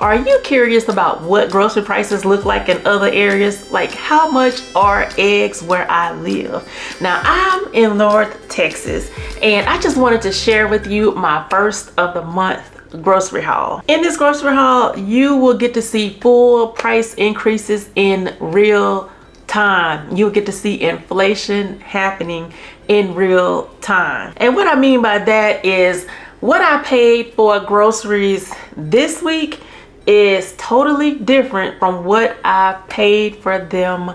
Are you curious about what grocery prices look like in other areas? Like how much are eggs where I live? Now I'm in North Texas and I just wanted to share with you my first of the month grocery haul. In this grocery haul, you will get to see full price increases in real time. You'll get to see inflation happening in real time. And what I mean by that is what I paid for groceries this week is totally different from what I paid for them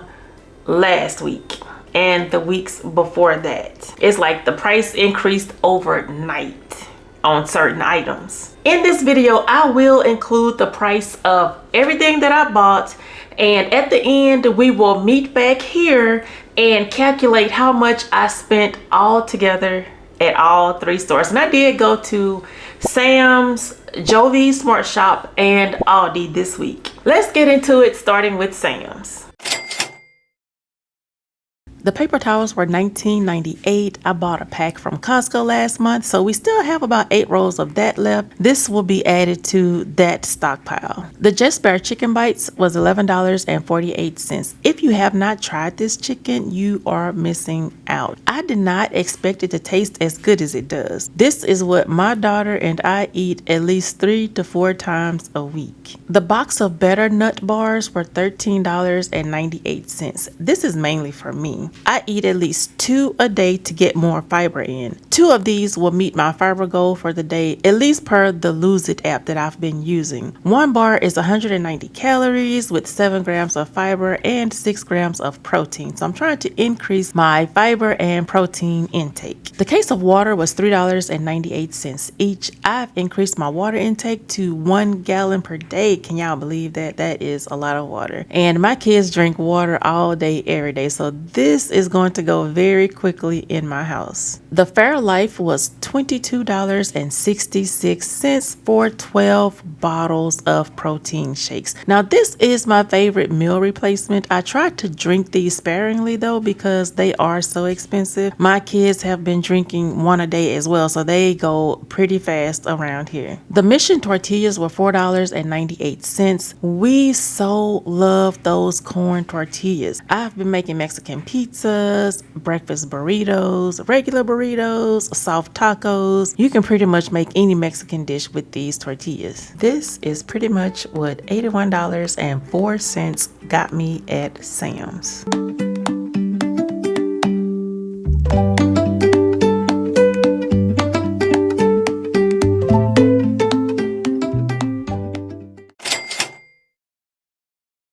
last week and the weeks before that. It's like the price increased overnight on certain items. In this video, I will include the price of everything that I bought, and at the end we will meet back here and calculate how much I spent all together at all three stores. And I did go to Sam's, Joie Smart Shop, and Aldi this week. Let's get into it, starting with Sam's. The paper towels were $19.98. I bought a pack from Costco last month, so we still have about 8 rolls of that left. This will be added to that stockpile. The Just Bare chicken bites was $11.48. If you have not tried this chicken, you are missing out. I did not expect it to taste as good as it does. This is what my daughter and I eat at least 3 to 4 times a week. The box of Better Nut bars were $13.98. This is mainly for me. I eat at least 2 a day to get more fiber in. 2 of these will meet my fiber goal for the day, at least per the Lose It app that I've been using. 1 bar is 190 calories with 7 grams of fiber and 6 grams of protein. So I'm trying to increase my fiber and protein intake. The case of water was $3.98 each. I've increased my water intake to 1 gallon per day. Can y'all believe that? That is a lot of water. And my kids drink water all day, every day. So this is going to go very quickly in my house. The Fairlife was $22.66 for 12 bottles of protein shakes. Now this is my favorite meal replacement. I try to drink these sparingly though because they are so expensive. My kids have been drinking 1 a day as well, so they go pretty fast around here. The Mission tortillas were $4.98. We so love those corn tortillas. I've been making Mexican pizzas, breakfast burritos, regular burritos, soft tacos. You can pretty much make any Mexican dish with these tortillas. This is pretty much what $81.04 got me at Sam's.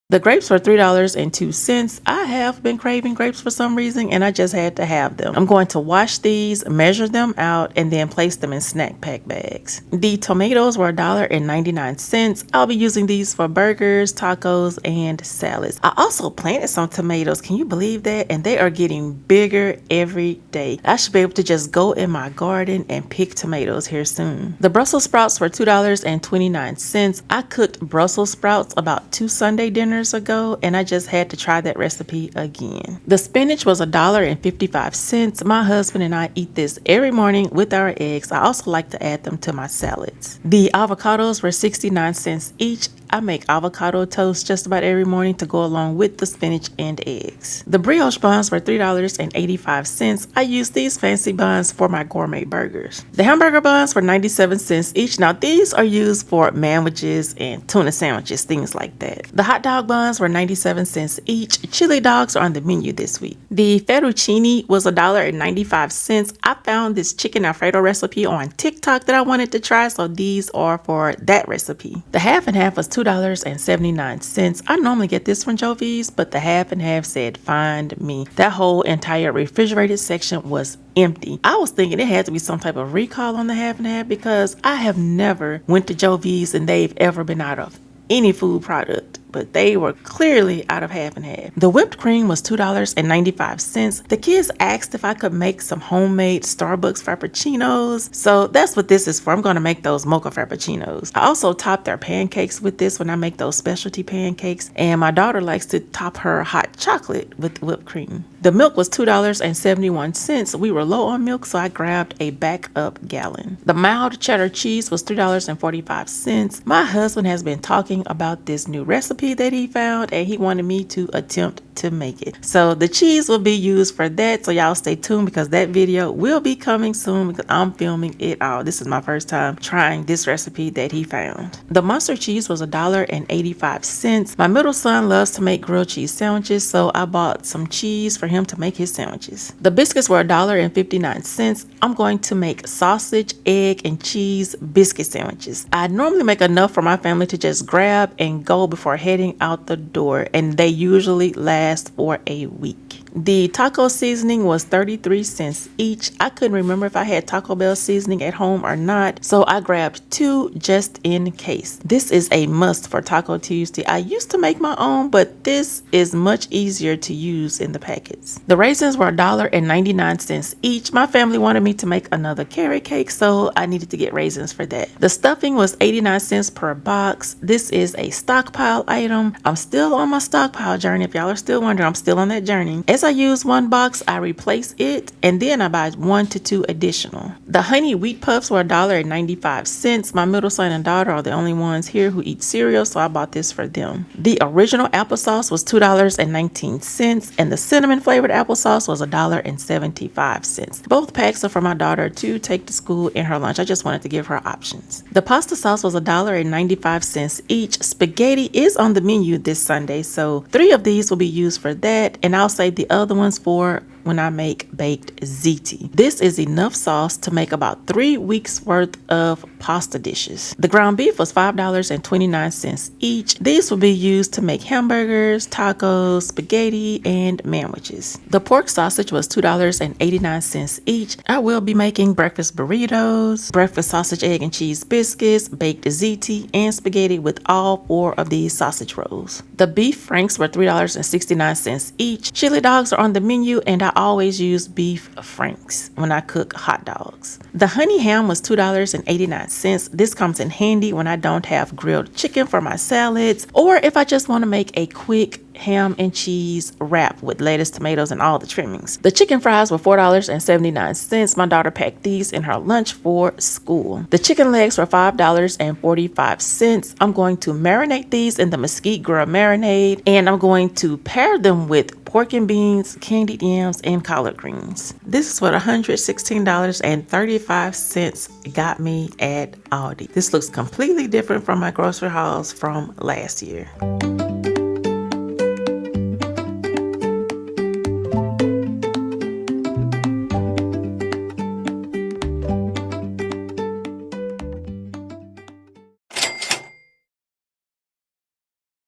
The grapes were $3.02. I have been craving grapes for some reason and I just had to have them. I'm going to wash these, measure them out, and then place them in snack pack bags. The tomatoes were $1.99. I'll be using these for burgers, tacos, and salads. I also planted some tomatoes. Can you believe that? And they are getting bigger every day. I should be able to just go in my garden and pick tomatoes here soon. The Brussels sprouts were $2.29. I cooked Brussels sprouts about 2 Sunday dinners ago and I just had to try that recipe again. The spinach was $1.55. My husband and I eat this every morning with our eggs. I also like to add them to my salads. The avocados were 69 cents each. I make avocado toast just about every morning to go along with the spinach and eggs. The brioche buns were $3.85. I use these fancy buns for my gourmet burgers. The hamburger buns were 97 cents each. Now these are used for sandwiches and tuna sandwiches, things like that. The hot dog buns were 97 cents each. Chili dogs are on the menu this week. The fettuccine was $1.95. I found this chicken Alfredo recipe on TikTok that I wanted to try, so these are for that recipe. The half and half was $2.79. I normally get this from Jovi's, but the half and half said find me. That whole entire refrigerated section was empty. I was thinking it had to be some type of recall on the half and half because I have never went to Jovi's and they've ever been out of any food product. but they were clearly out of half and half. The whipped cream was $2.95. The kids asked if I could make some homemade Starbucks Frappuccinos, so that's what this is for. I'm going to make those mocha Frappuccinos. I also top their pancakes with this when I make those specialty pancakes, and my daughter likes to top her hot chocolate with whipped cream. The milk was $2.71. We were low on milk, so I grabbed a backup gallon. The mild cheddar cheese was $3.45. My husband has been talking about this new recipe that he found, and he wanted me to attempt to make it. So the cheese will be used for that, so y'all stay tuned because that video will be coming soon because I'm filming it all. This is my first time trying this recipe that he found. The mustard cheese was $1.85. My middle son loves to make grilled cheese sandwiches, so I bought some cheese for him to make his sandwiches. The biscuits were $1.59. I'm going to make sausage, egg, and cheese biscuit sandwiches. I normally make enough for my family to just grab and go before heading out the door, and they usually last for a week. The taco seasoning was 33 cents each. I couldn't remember if I had Taco Bell seasoning at home or not, so I grabbed 2 just in case. This is a must for Taco Tuesday. I used to make my own, but this is much easier to use in the packets. The raisins were $1.99 each. My family wanted me to make another carrot cake, so I needed to get raisins for that. The stuffing was 89 cents per box. This is a stockpile item. I'm still on my stockpile journey. If y'all are still wondering, I'm still on that journey. As I use one box, I replace it, and then I buy 1 to 2 additional. The honey wheat puffs were $1.95. My middle son and daughter are the only ones here who eat cereal, so I bought this for them. The original applesauce was $2.19, and the cinnamon flavored applesauce was $1.75. Both packs are for my daughter to take to school in her lunch. I just wanted to give her options. The pasta sauce was $1.95 each. Spaghetti is on the menu this Sunday, so 3 of these will be used for that, and I'll save the other ones for when I make baked ziti. This is enough sauce to make about 3 weeks worth of pasta dishes. The ground beef was $5.29 each. These will be used to make hamburgers, tacos, spaghetti, and sandwiches. The pork sausage was $2.89 each. I will be making breakfast burritos, breakfast sausage, egg, and cheese biscuits, baked ziti, and spaghetti with all 4 of these sausage rolls. The beef franks were $3.69 each. Chili dogs are on the menu, and I always use beef franks when I cook hot dogs. The honey ham was $2.89. This comes in handy when I don't have grilled chicken for my salads, or if I just want to make a quick ham and cheese wrap with lettuce, tomatoes, and all the trimmings. The chicken fries were $4.79. My daughter packed these in her lunch for school. The chicken legs were $5.45. I'm going to marinate these in the Mesquite Girl marinade, and I'm going to pair them with pork and beans, candied yams, and collard greens. This is what $116.35 got me at Aldi. This looks completely different from my grocery hauls from last year.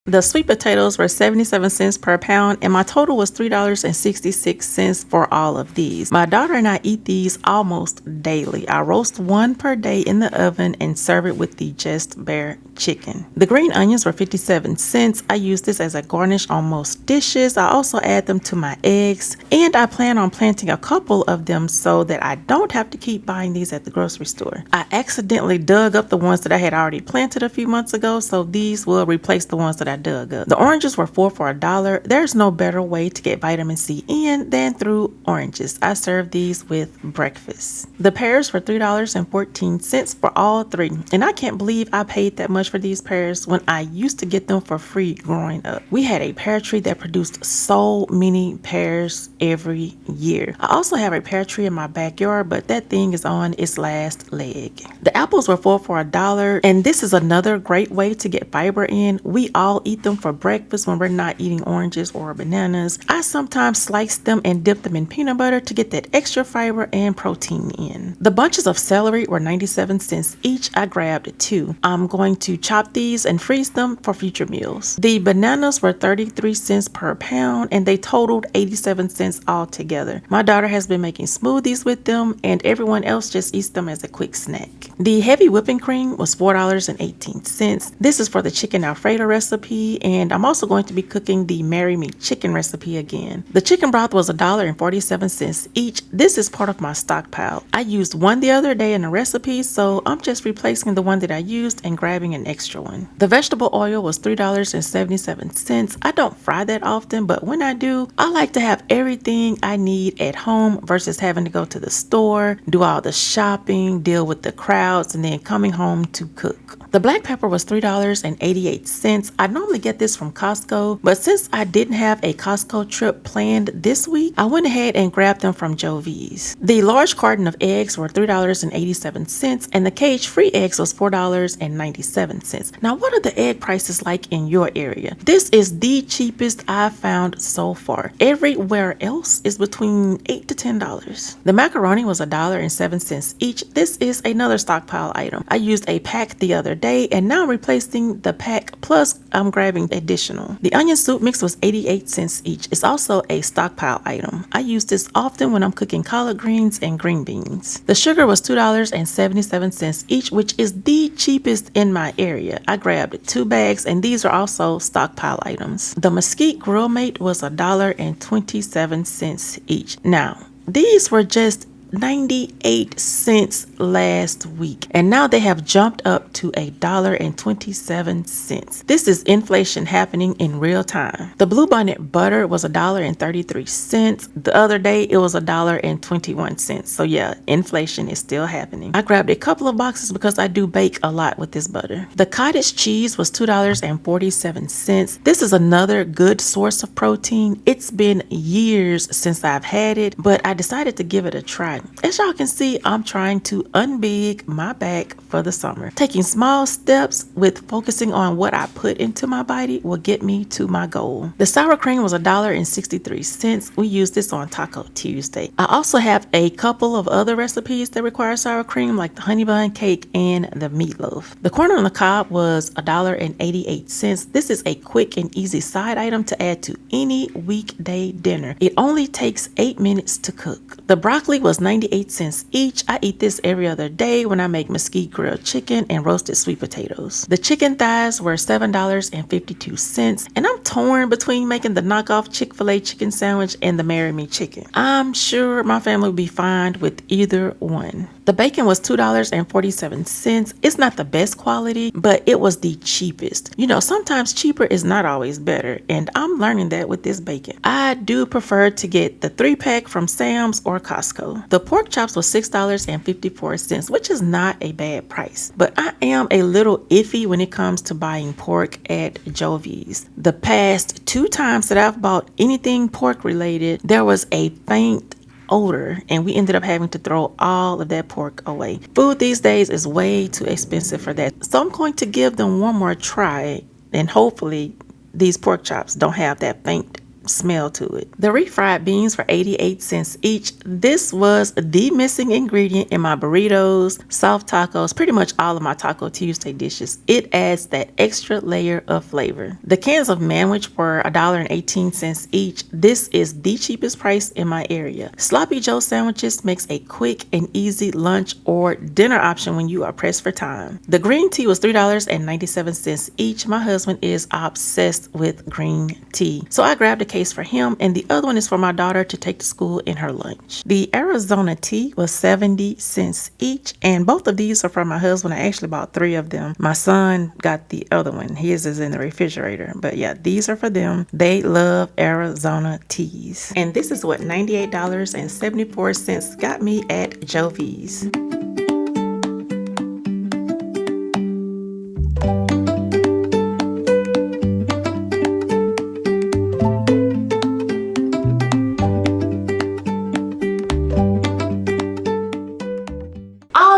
The sweet potatoes were 77 cents per pound, and my total was $3.66 for all of these. My daughter and I eat these almost daily. I roast 1 per day in the oven and serve it with the just bare chicken. The green onions were 57 cents. I use this as a garnish on most dishes. I also add them to my eggs, and I plan on planting a couple of them so that I don't have to keep buying these at the grocery store. I accidentally dug up the ones that I had already planted a few months ago, so these will replace the ones that I dug up. The oranges were 4 for $1. There's no better way to get vitamin C in than through oranges. I serve these with breakfast. The pears were $3.14 for all 3, and I can't believe I paid that much for these pears when I used to get them for free growing up. We had a pear tree that produced so many pears every year. I also have a pear tree in my backyard, but that thing is on its last leg. The apples were 4 for $1, and this is another great way to get fiber in. We all eat them for breakfast when we're not eating oranges or bananas. I sometimes slice them and dip them in peanut butter to get that extra fiber and protein in. The bunches of celery were 97 cents each. I grabbed 2. I'm going to to chop these and freeze them for future meals. The bananas were 33 cents per pound and they totaled 87 cents altogether. My daughter has been making smoothies with them and everyone else just eats them as a quick snack. The heavy whipping cream was $4.18. This is for the chicken Alfredo recipe, and I'm also going to be cooking the Marry Me chicken recipe again. The chicken broth was $1.47 each. This is part of my stockpile. I used one the other day in a recipe, so I'm just replacing the one that I used and grabbing an extra one. The vegetable oil was $3.77. I don't fry that often, but when I do, I like to have everything I need at home versus having to go to the store, do all the shopping, deal with the crowds, and then coming home to cook. The black pepper was $3.88. I normally get this from Costco, but since I didn't have a Costco trip planned this week, I went ahead and grabbed them from Joie's. The large carton of eggs were $3.87, and the cage-free eggs was $4.97. Now, what are the egg prices like in your area? This is the cheapest I've found so far. Everywhere else is between $8 to $10. The macaroni was $1.07 each. This is another stockpile item. I used a pack the other day, and now I'm replacing the pack, plus I'm grabbing additional. The onion soup mix was 88 cents each. It's also a stockpile item. I use this often when I'm cooking collard greens and green beans. The sugar was $2.77 each, which is the cheapest in my area. I grabbed 2 bags, and these are also stockpile items. The mesquite grill mate was $1.27 each. Now, these were just 98 cents last week, and now they have jumped up to $1.27. This is inflation happening in real time. The bluebonnet butter was $1.33. The other day it was $1.21. So yeah, inflation is still happening. I grabbed a couple of boxes because I do bake a lot with this butter. The cottage cheese was $2.47. This is another good source of protein. It's been years since I've had it, but I decided to give it a try. As y'all can see, I'm trying to unbig my back for the summer. Taking small steps with focusing on what I put into my body will get me to my goal. The sour cream was $1.63. We use this on Taco Tuesday. I also have a couple of other recipes that require sour cream, like the honey bun cake and the meatloaf. The corn on the cob was $1.88. This is a quick and easy side item to add to any weekday dinner. It only takes 8 minutes to cook. The broccoli was 98 cents each. I eat this every other day when I make mesquite grilled chicken and roasted sweet potatoes. The chicken thighs were $7.52, and I'm torn between making the knockoff Chick-fil-A chicken sandwich and the Marry Me chicken. I'm sure my family will be fine with either one. The bacon was $2.47. It's not the best quality, but it was the cheapest. You know, sometimes cheaper is not always better, and I'm learning that with this bacon. I do prefer to get the 3-pack from Sam's or Costco. The pork chops was $6.54, which is not a bad price, but I am a little iffy when it comes to buying pork at Joie's. The past 2 times that I've bought anything pork related, there was a faint odor, and we ended up having to throw all of that pork away. Food these days is way too expensive for that, so I'm going to give them one more try, and hopefully these pork chops don't have that faint smell to it. The refried beans were 88 cents each. This was the missing ingredient in my burritos, soft tacos, pretty much all of my Taco Tuesday dishes. It adds that extra layer of flavor. The cans of manwich were $1.18 each. This is the cheapest price in my area. Sloppy Joe sandwiches makes a quick and easy lunch or dinner option when you are pressed for time. The green tea was $3.97 each. My husband is obsessed with green tea, so I grabbed a case for him, and the other one is for my daughter to take to school in her lunch. The Arizona tea was 70 cents each, and both of these are for my husband. I actually bought 3 of them. My son got the other one. His is in the refrigerator, but yeah, these are for them. They love Arizona teas. And this is what $98.74 got me at Joie's.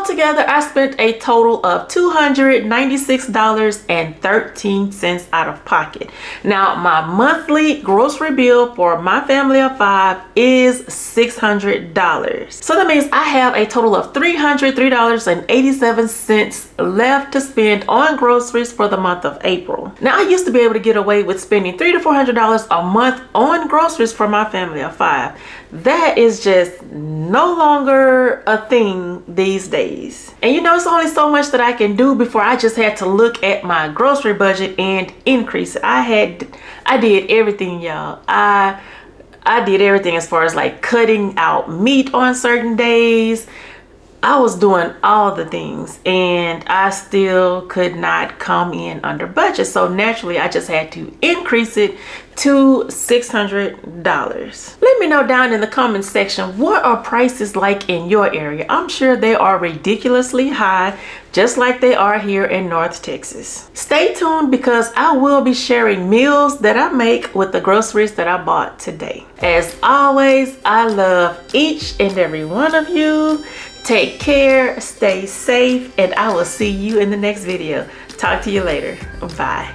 Together, I spent a total of $296.13 out of pocket. Now, my monthly grocery bill for my family of 5 is $600. So that means I have a total of $303.87 left to spend on groceries for the month of April. Now, I used to be able to get away with spending $300 to $400 a month on groceries for my family of 5. That is just no longer a thing these days. And you know, it's only so much that I can do before I just had to look at my grocery budget and increase it. I did everything, y'all. I did everything as far as like cutting out meat on certain days. I was doing all the things and I still could not come in under budget. So naturally, I just had to increase it to $600. Let me know down in the comment section, what are prices like in your area? I'm sure they are ridiculously high, just like they are here in North Texas. Stay tuned because I will be sharing meals that I make with the groceries that I bought today. As always, I love each and every one of you. Take care, stay safe, and I will see you in the next video. Talk to you later. Bye.